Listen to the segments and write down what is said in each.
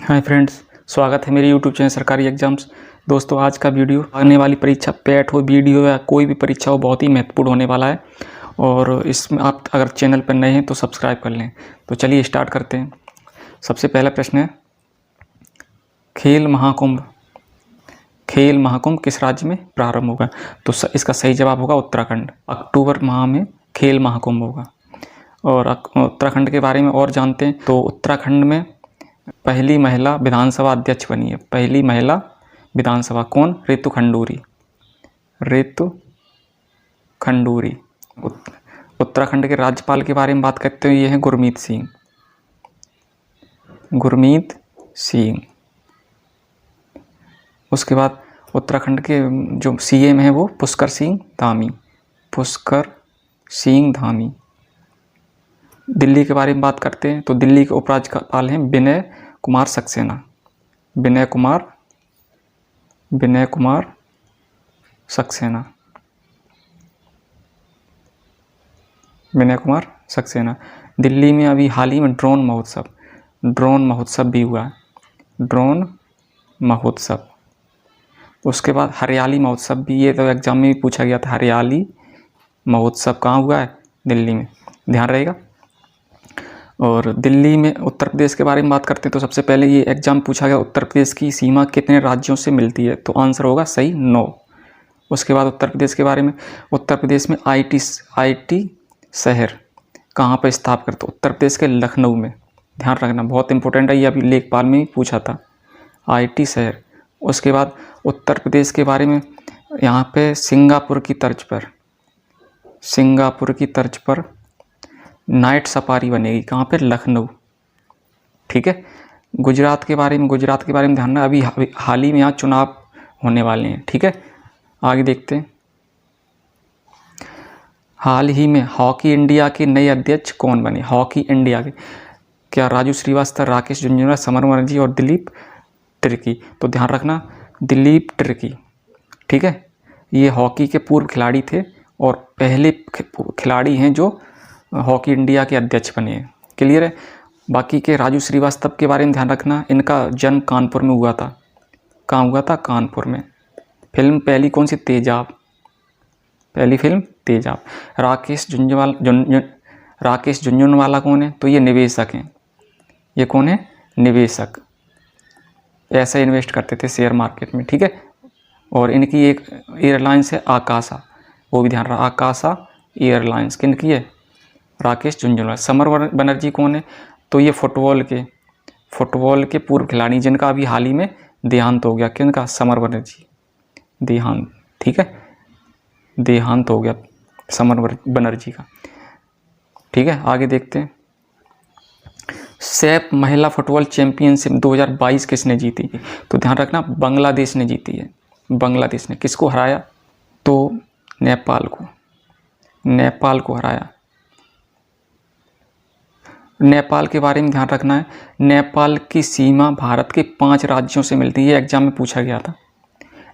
Hi friends, स्वागत है मेरे यूट्यूब चैनल सरकारी एग्जाम्स। दोस्तों, आज का वीडियो आने वाली परीक्षा पेट हो, वीडियो या कोई भी परीक्षा हो, बहुत ही महत्वपूर्ण होने वाला है। और इसमें आप अगर चैनल पर नए हैं तो सब्सक्राइब कर लें। तो चलिए स्टार्ट करते हैं। सबसे पहला प्रश्न है, खेल महाकुंभ किस राज्य में प्रारंभ होगा? तो इसका सही जवाब होगा उत्तराखंड। अक्टूबर माह में खेल महाकुंभ होगा। और उत्तराखंड के बारे में और जानते हैं तो उत्तराखंड में पहली महिला विधानसभा अध्यक्ष बनी है। पहली महिला विधानसभा कौन? रितु खंडूरी। उत्तराखंड के राज्यपाल के बारे में बात करते हुए ये हैं गुरमीत सिंह। उसके बाद उत्तराखंड के जो सीएम हैं वो पुष्कर सिंह धामी। दिल्ली के बारे में बात करते हैं तो दिल्ली के उपराज्यपाल हैं विनय कुमार सक्सेना। दिल्ली में अभी हाल ही में ड्रोन महोत्सव भी हुआ है। उसके बाद हरियाली महोत्सव भी, ये तो एग्जाम में भी पूछा गया था। हरियाली महोत्सव कहाँ हुआ है? दिल्ली में, ध्यान रहेगा। और दिल्ली में उत्तर प्रदेश के बारे में बात करते हैं तो सबसे पहले ये एग्जाम पूछा गया, उत्तर प्रदेश की सीमा कितने राज्यों से मिलती है? तो आंसर होगा सही 9। उसके बाद उत्तर प्रदेश के बारे में, उत्तर प्रदेश में आईटी शहर कहाँ पर स्थापित करते? उत्तर प्रदेश के लखनऊ में। ध्यान रखना, बहुत इंपॉर्टेंट है, ये अभी लेखपाल में भी पूछा था, आईटी शहर। उसके बाद उत्तर प्रदेश के बारे में, यहाँ पे सिंगापुर की तर्ज पर नाइट सफारी बनेगी। कहाँ पे? लखनऊ। ठीक है। गुजरात के बारे में ध्यान रखना, अभी हाल ही में यहाँ चुनाव होने वाले हैं। ठीक है, आगे देखते हैं। हाल ही में हॉकी इंडिया के नए अध्यक्ष कौन बने? हॉकी इंडिया के क्या? राजू श्रीवास्तव, राकेश झुंझुनवाला, समर बनर्जी और दिलीप तिर्की। तो ध्यान रखना, दिलीप तिर्की। ठीक है, ये हॉकी के पूर्व खिलाड़ी थे और पहले खिलाड़ी हैं जो हॉकी इंडिया के अध्यक्ष बने हैं। क्लियर है। बाकी के राजू श्रीवास्तव के बारे में ध्यान रखना, इनका जन्म कानपुर में हुआ था। कहाँ हुआ था? कानपुर में। फिल्म पहली कौन सी? तेजाब। पहली फिल्म तेजाब। राकेश झुंझुनवाला कौन है? तो ये निवेशक हैं। ये कौन है? निवेशक। ऐसे इन्वेस्ट करते थे शेयर मार्केट में। ठीक है। और इनकी एक एयरलाइंस है आकाशा, वो भी ध्यान रहा, आकाशा एयरलाइंस। किनकी है? राकेश झुंझुनवाला। समर बनर्जी कौन है? तो ये फुटबॉल के पूर्व खिलाड़ी जिनका अभी हाल ही में देहांत हो गया। किनका? समर बनर्जी। देहांत। ठीक है, देहांत हो गया समर बनर्जी का। ठीक है, आगे देखते हैं। सैफ महिला फुटबॉल चैंपियनशिप 2022 किसने जीती? तो ध्यान रखना, बांग्लादेश ने जीती है। बांग्लादेश ने किसको हराया? तो नेपाल को हराया। नेपाल के बारे में ध्यान रखना है, नेपाल की सीमा भारत के 5 राज्यों से मिलती है। ये एग्जाम में पूछा गया था।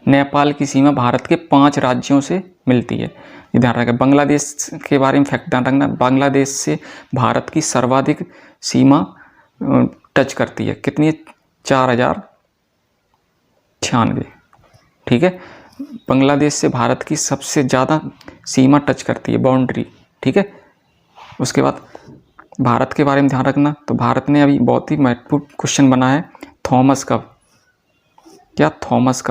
नेपाल की सीमा भारत के 5 राज्यों से मिलती है, ये ध्यान रखना। बांग्लादेश के बारे में फैक्ट ध्यान रखना, बांग्लादेश से भारत की सर्वाधिक सीमा टच करती है। कितनी है? 4096। ठीक है, बांग्लादेश से भारत की सबसे ज़्यादा सीमा टच करती है, बाउंड्री। ठीक है। उसके बाद भारत के बारे में ध्यान रखना, तो भारत ने अभी बहुत ही महत्वपूर्ण क्वेश्चन बना है, थॉमस कप। क्या? थॉमस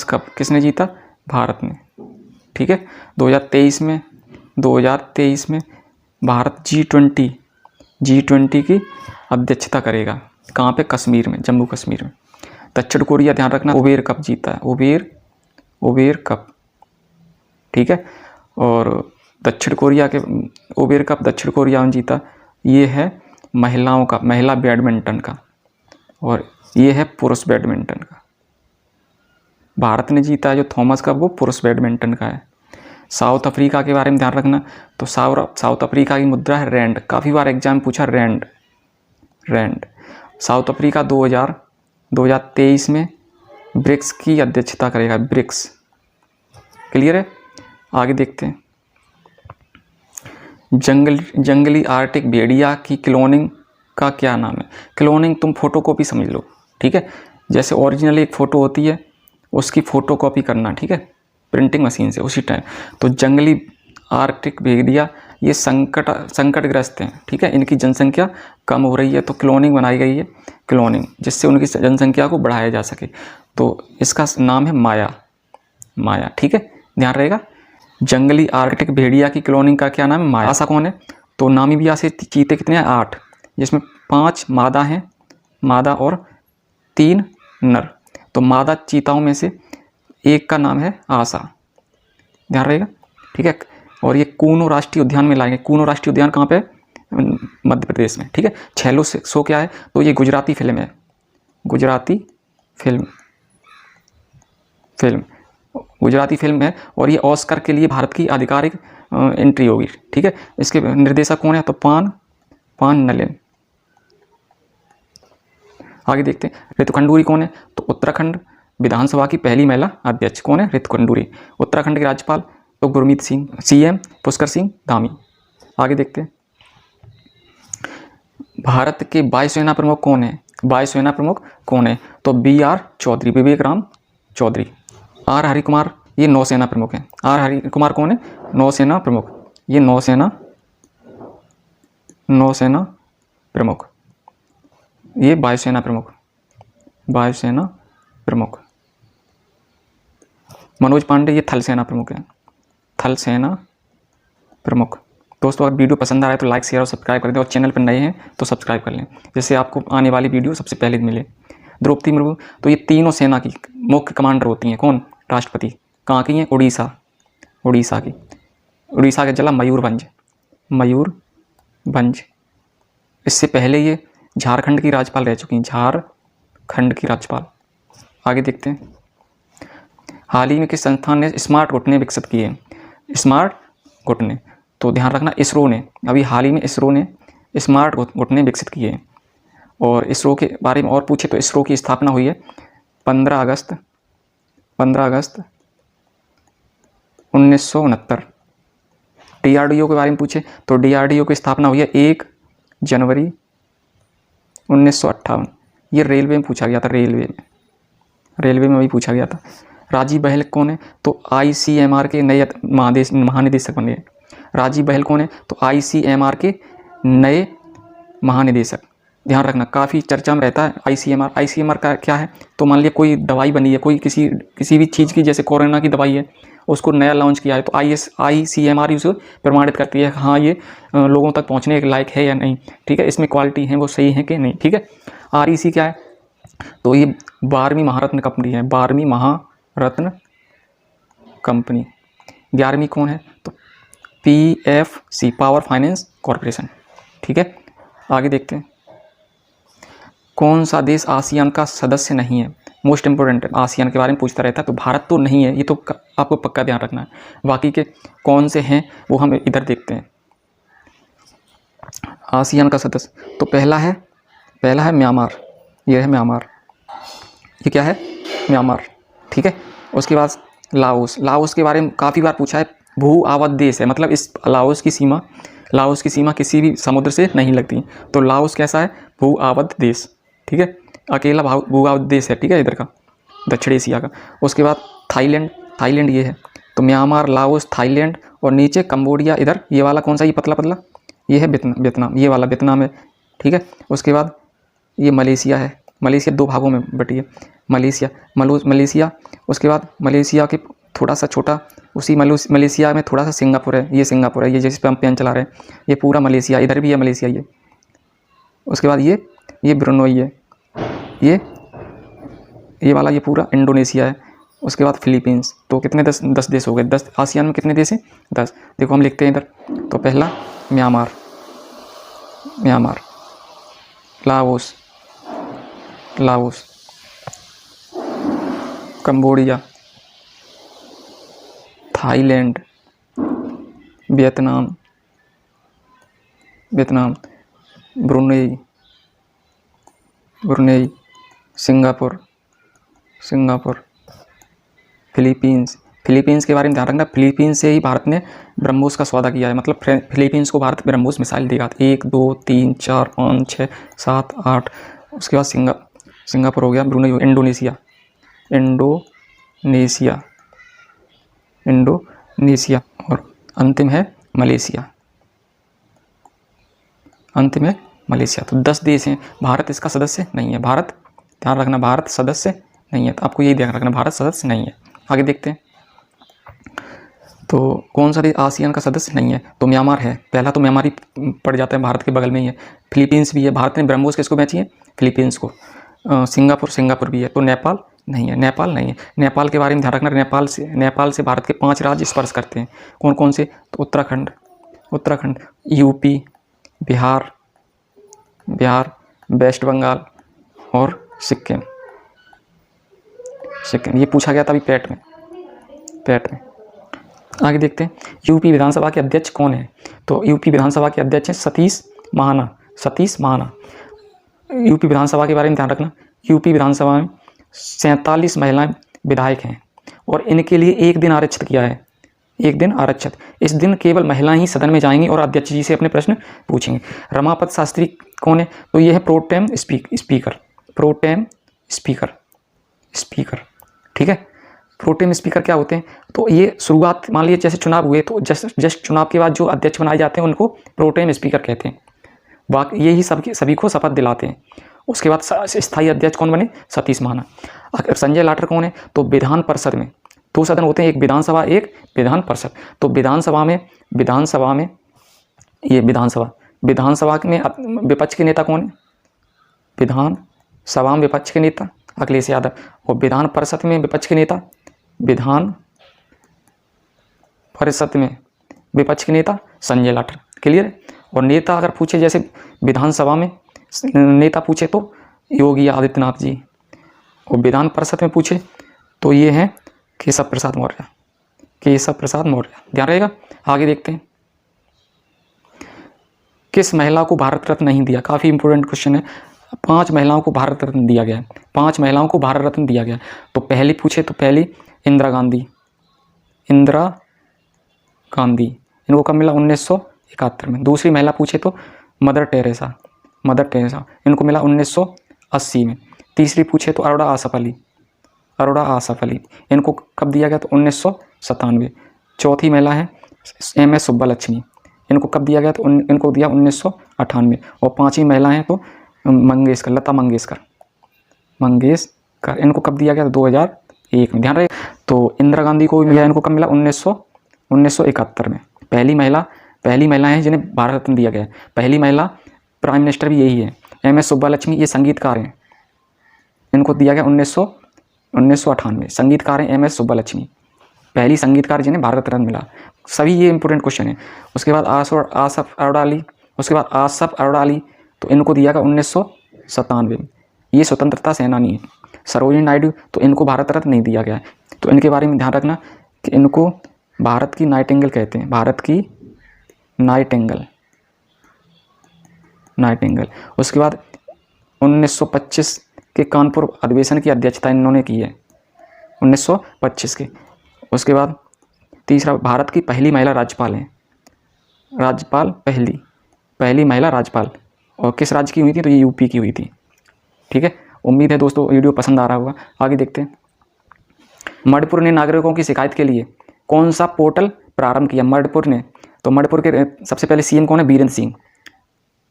कप किसने जीता? भारत ने। ठीक है, 2023 में भारत G20 की अध्यक्षता करेगा। कहाँ पे? कश्मीर में, जम्मू कश्मीर में। दक्षिण कोरिया, ध्यान रखना, उबेर कप जीता है, उबेर कप। ठीक है, और दक्षिण कोरिया में जीता। ये है महिला बैडमिंटन का, और ये है पुरुष बैडमिंटन का। भारत ने जीता है जो थॉमस कप, वो पुरुष बैडमिंटन का है। साउथ अफ्रीका के बारे में ध्यान रखना, तो साउथ अफ्रीका की मुद्रा है रैंड। काफ़ी बार एग्जाम पूछा रैंड। साउथ अफ्रीका 2023 में ब्रिक्स की अध्यक्षता करेगा, ब्रिक्स। क्लियर है, आगे देखते हैं। जंगली आर्टिक भेड़िया की क्लोनिंग का क्या नाम है? क्लोनिंग तुम फोटोकॉपी समझ लो, ठीक है। जैसे ओरिजिनल एक फ़ोटो होती है, उसकी फ़ोटोकॉपी करना, ठीक है, प्रिंटिंग मशीन से उसी टाइम। तो जंगली आर्कटिक भेड़िया ये संकटग्रस्त हैं, ठीक है, इनकी जनसंख्या कम हो रही है, तो क्लोनिंग बनाई गई है, क्लोनिंग, जिससे उनकी जनसंख्या को बढ़ाया जा सके। तो इसका नाम है माया, माया, ठीक है, ध्यान रहेगा। जंगली आर्कटिक भेड़िया की क्लोनिंग का क्या नाम है? माया। आशा कौन है? तो नामीबिया से चीते कितने हैं? 8, जिसमें 5 मादा हैं, मादा और 3 नर। तो मादा चीताओं में से एक का नाम है आशा, ध्यान रहेगा, ठीक है। और ये कूनो राष्ट्रीय उद्यान में लाएंगे। कूनो राष्ट्रीय उद्यान कहाँ पे? मध्य प्रदेश में, ठीक है। छेलो शो क्या है? तो ये गुजराती फिल्म है, गुजराती फिल्म गुजराती फिल्म है, और ये ऑस्कर के लिए भारत की आधिकारिक एंट्री होगी, ठीक है। इसके निर्देशक कौन है? तो पान नलेन। आगे देखते हैं, ऋतु खंडूरी कौन है? तो उत्तराखंड विधानसभा की पहली महिला अध्यक्ष कौन है? ऋतु खंडूरी। उत्तराखंड के राज्यपाल तो गुरमीत सिंह। सीएम पुष्कर सिंह धामी। आगे देखते हैं, भारत के वायुसेना प्रमुख कौन है? वायुसेना प्रमुख कौन है? तो BR चौधरी, विवेक राम चौधरी। R हरि कुमार ये नौसेना प्रमुख हैं। R हरि कुमार कौन है? नौसेना प्रमुख। ये नौसेना प्रमुख, ये वायुसेना प्रमुख, वायुसेना प्रमुख। मनोज पांडे ये थल सेना प्रमुख हैं, थल सेना प्रमुख। दोस्तों अगर वीडियो पसंद आ रहा है तो लाइक शेयर और सब्सक्राइब कर दें, और चैनल पर नए हैं तो सब्सक्राइब कर लें, जिससे आपको आने वाली वीडियो सबसे पहले मिले। द्रौपदी मुर्मू तो ये तीनों सेना की मुख्य कमांडर होती हैं। कौन? राष्ट्रपति। कहाँ की हैं? उड़ीसा की। उड़ीसा के जिला मयूरभंज। इससे पहले ये झारखंड की राज्यपाल रह चुकी हैं, झारखंड की राज्यपाल। आगे देखते हैं, हाल ही में किस संस्थान ने स्मार्ट घुटने विकसित किए हैं? स्मार्ट घुटने, तो ध्यान रखना इसरो ने, अभी हाल ही में इसरो ने स्मार्ट घुटने विकसित किए हैं। और इसरो के बारे में और पूछे तो इसरो की स्थापना हुई है 15 अगस्त 1969। DRDO के बारे में पूछे तो DRDO की स्थापना हुई है 1 जनवरी 1958। ये रेलवे में पूछा गया था, रेलवे में भी पूछा गया था। राजीव बहल कौन है? तो ICMR के नए महानिदेशक बने। राजीव बहल कौन है? तो ICMR के नए महानिदेशक। ध्यान रखना, काफ़ी चर्चा में रहता है ICMR का क्या है? तो मान लिया कोई दवाई बनी है, कोई किसी भी चीज़ की, जैसे कोरोना की दवाई है, उसको नया लॉन्च किया है, तो ICMR उसे प्रमाणित करती है, हाँ ये लोगों तक पहुंचने के लायक है या नहीं, ठीक है, इसमें क्वालिटी है वो सही है कि नहीं, ठीक है। REC क्या है? तो ये 12वीं महारत्न कंपनी है, 12वीं महारत्न कंपनी। 11वीं कौन है? तो PFC, पावर फाइनेंस कॉरपोरेशन, ठीक है। आगे देखते हैं, कौन सा देश आसियान का सदस्य नहीं है? मोस्ट इंपोर्टेंट, आसियान के बारे में पूछता रहता है, तो भारत तो नहीं है, ये तो आपको पक्का ध्यान रखना है। बाकी के कौन से हैं वो हम इधर देखते हैं। आसियान का सदस्य तो पहला है म्यांमार, ये है म्यांमार, ये क्या है? म्यांमार, ठीक है। उसके बाद लाओस के बारे में काफ़ी बार पूछा है, भू आवत देश है, मतलब इस लाओस की सीमा किसी भी समुद्र से नहीं लगती, तो लाओस कैसा है? भू आवत देश, ठीक है, अकेला भू आवत देश है, ठीक है, इधर का, दक्षिण एशिया का। उसके बाद थाईलैंड ये है, तो म्यांमार, लाओस, थाईलैंड, और नीचे कंबोडिया, इधर ये वाला कौन सा? ये पतला ये है वियतनाम, ये वाला वियतनाम है, ठीक है। उसके बाद ये मलेशिया है, मलेशिया 2 भागों में बटी है, मलेशिया। उसके बाद मलेशिया के थोड़ा सा छोटा, उसी मलेशिया में थोड़ा सा सिंगापुर है, ये सिंगापुर है, ये जिस पे हम पेन चला रहे हैं, ये पूरा मलेशिया, इधर भी है मलेशिया ये। उसके बाद ये ब्रुनोई है, ये वाला ये पूरा इंडोनेशिया है। उसके बाद फिलीपींस। तो कितने 10 देश हो गए। 10 आसियान में कितने देश हैं? 10। देखो हम लिखते हैं इधर, तो पहला Myanmar, Laos, Cambodia, Thailand, Vietnam, Brunei, Singapore, Philippines Philippines के बारे में ध्यान रखना, फिलीपींस से ही भारत ने ब्रह्मोस का सौदा किया है, मतलब फिलीपींस को भारत ब्रह्मोस मिसाइल देगा। 1 2 3 4 5 6 7 8। उसके बाद सिंगापुर हो गया, ब्रूनेई, इंडोनेशिया और अंतिम है मलेशिया। तो 10 देश हैं, भारत इसका सदस्य नहीं है। भारत, ध्यान रखना, भारत सदस्य नहीं है, तो आपको यही ध्यान रखना, भारत सदस्य नहीं है। आगे देखते हैं, तो कौन सा देश आसियान का सदस्य नहीं है? तो म्यांमार है, पहला तो म्यांमार ही पड़ जाता है, भारत के बगल में ही है। फिलीपींस भी है, भारत ने ब्रह्मोस किसको बेची है? फिलीपींस को। सिंगापुर भी है। तो नेपाल नहीं है, नेपाल के बारे में ध्यान रखना, नेपाल से भारत के 5 राज्य स्पर्श करते हैं। कौन कौन से? तो उत्तराखंड, यूपी, बिहार, वेस्ट बंगाल और सिक्किम। ये पूछा गया था अभी पेट में। आगे देखते हैं, यूपी विधानसभा के अध्यक्ष कौन है? तो यूपी विधानसभा के अध्यक्ष हैं सतीश महाना। यूपी विधानसभा के बारे में ध्यान रखना, यूपी विधानसभा में 47 महिलाएं विधायक हैं और इनके लिए एक दिन आरक्षित किया है, एक दिन आरक्षित। इस दिन केवल महिलाएं ही सदन में जाएंगी और अध्यक्ष जी से अपने प्रश्न पूछेंगे। रमापत शास्त्री कौन है? तो ये है प्रोटेम स्पीकर। ठीक है, प्रोटेम स्पीकर क्या होते हैं? तो ये शुरुआत, मान लीजिए जैसे चुनाव हुए तो जस्ट चुनाव के बाद जो अध्यक्ष बनाए जाते हैं उनको प्रोटेम स्पीकर कहते हैं। बाकी यही सभी को शपथ दिलाते हैं। उसके बाद स्थायी अध्यक्ष कौन बने? सतीश महाना। अगर संजय लाटर कौन है? तो विधान परिषद में 2 सदन होते हैं, एक विधानसभा एक विधान परिषद। तो विधानसभा में विपक्ष के नेता कौन है? विधानसभा में विपक्ष के नेता अखिलेश यादव, और विधान परिषद में विपक्ष के नेता संजय लाटर। क्लियर है? और नेता अगर पूछे, जैसे विधानसभा में नेता पूछे तो योगी आदित्यनाथ जी, और विधान परिषद में पूछे तो ये हैं केशव प्रसाद मौर्य। ध्यान रहेगा। आगे देखते हैं, किस महिला को भारत रत्न नहीं दिया? काफ़ी इंपॉर्टेंट क्वेश्चन है। 5 महिलाओं को भारत रत्न दिया गया है, 5 महिलाओं को भारत रत्न दिया गया। तो पहली पूछे तो पहली इंदिरा गांधी, इनको कब मिला? 1971 में। दूसरी महिला पूछे तो मदर टेरेसा, इनको मिला 1980 में। तीसरी पूछे तो अरोड़ा आसफ अली, इनको कब दिया गया? तो 1997। चौथी महिला है MS सुब्बालक्ष्मी, इनको कब दिया गया? तो इनको दिया 1998। और 5वीं महिला हैं तो लता मंगेशकर, इनको कब दिया गया? तो 2001 में। ध्यान रहे। तो इंदिरा गांधी को मिला, इनको कब मिला? 1971 में। पहली महिला है जिन्हें भारत रत्न दिया गया है। पहली महिला प्राइम मिनिस्टर भी यही है। MS सुब्बालक्ष्मी, ये संगीतकार हैं, इनको दिया गया 1998। संगीतकार हैं MS सुब्बालक्ष्मी, पहली संगीतकार जिन्हें भारत रत्न मिला। सभी ये इंपॉर्टेंट क्वेश्चन है। उसके बाद आसफ अरोड़ा अली, तो इनको दिया गया 1997 में। ये स्वतंत्रता सेनानी है। सरोजिनी नायडू, तो इनको भारत रत्न नहीं दिया गया है। तो इनके बारे में ध्यान रखना कि इनको भारत की नाइटिंगेल कहते हैं, भारत की नाइटिंगेल। उसके बाद 1925 के कानपुर अधिवेशन की अध्यक्षता इन्होंने की है, 1925 के। उसके बाद तीसरा, भारत की पहली महिला राज्यपाल हैं, पहली महिला राज्यपाल। और किस राज्य की हुई थी? तो ये यूपी की हुई थी। ठीक है, उम्मीद है दोस्तों वीडियो पसंद आ रहा होगा। आगे देखते हैं, मणिपुर ने नागरिकों की शिकायत के लिए कौन सा पोर्टल प्रारंभ किया? मणिपुर ने, तो मणिपुर के सबसे पहले CM कौन है? बीरेंद्र सिंह।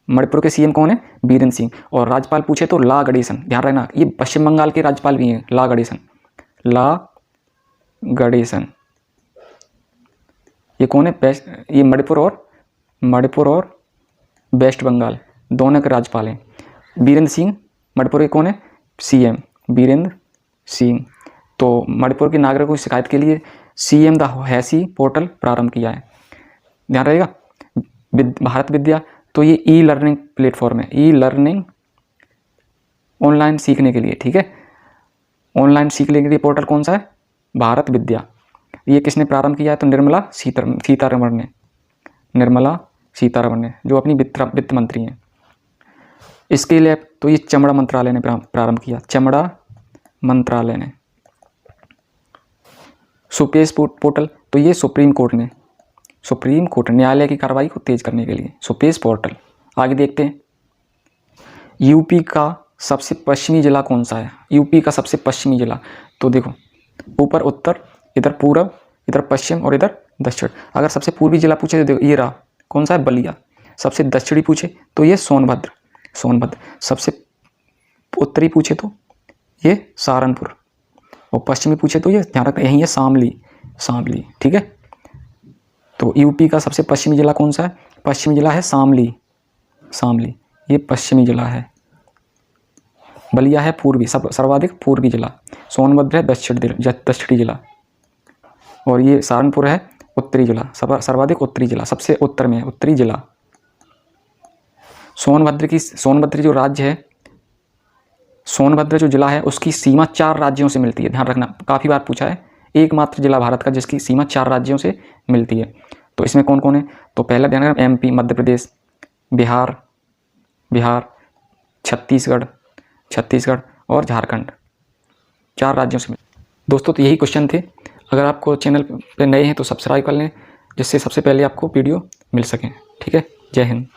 मणिपुर के CM कौन है? बीरेंद्र सिंह। और राज्यपाल पूछे तो ला गणेशन। ध्यान रखना, ये पश्चिम बंगाल के राज्यपाल भी हैं, ला गणेशन। ये कौन है? ये मणिपुर और वेस्ट बंगाल दोनों के राज्यपाल हैं। बीरेंद्र सिंह मणिपुर के कौन है? CM बीरेंद्र सिंह। तो मणिपुर के नागरिकों की शिकायत के लिए CM द हैसी पोर्टल प्रारंभ किया है। ध्यान रहेगा। भारत विद्या, तो ये ई-लर्निंग प्लेटफॉर्म है, ई-लर्निंग ऑनलाइन सीखने के लिए। ठीक है, ऑनलाइन सीखने के लिए पोर्टल कौन सा है? भारत विद्या। ये किसने प्रारंभ किया है? तो निर्मला सीतारमण ने, जो अपनी वित्त मंत्री हैं। स्किल ऐप, तो ये चमड़ा मंत्रालय ने प्रारंभ किया, चमड़ा मंत्रालय ने। सुपेश पोर्टल, तो ये सुप्रीम कोर्ट न्यायालय की कार्रवाई को तेज करने के लिए सुपेश पोर्टल। आगे देखते हैं, यूपी का सबसे पश्चिमी जिला कौन सा है? यूपी का सबसे पश्चिमी जिला, तो देखो ऊपर उत्तर, इधर पूरब, इधर पश्चिम और इधर दक्षिण। अगर सबसे पूर्वी जिला पूछे तो देखो ये रहा, कौन सा है? बलिया। सबसे दक्षिणी पूछे तो ये सोनभद्र। सबसे उत्तरी पूछे तो ये सहारनपुर, और पश्चिमी पूछे तो ये ध्यान रखना यही है शामली। ठीक है, तो यूपी का सबसे पश्चिमी जिला कौन सा है? पश्चिमी जिला है शामली, ये पश्चिमी जिला है। बलिया है पूर्वी, सर्वाधिक पूर्वी जिला। सोनभद्र है दक्षिणी जिला, और ये सहारनपुर है उत्तरी जिला, सर्वाधिक उत्तरी जिला, सबसे उत्तर में है उत्तरी जिला। सोनभद्र जो राज्य है, सोनभद्र जो जिला है उसकी सीमा 4 राज्यों से मिलती है। ध्यान रखना, काफ़ी बार पूछा है, एकमात्र जिला भारत का जिसकी सीमा 4 राज्यों से मिलती है। तो इसमें कौन कौन है? तो पहला ध्यान रखना, MP मध्य प्रदेश, बिहार छत्तीसगढ़ और झारखंड, 4 राज्यों से दोस्तों। तो यही क्वेश्चन थे। अगर आपको चैनल पे नए हैं तो सब्सक्राइब कर लें, जिससे सबसे पहले आपको वीडियो मिल सकें। ठीक है, जय हिंद।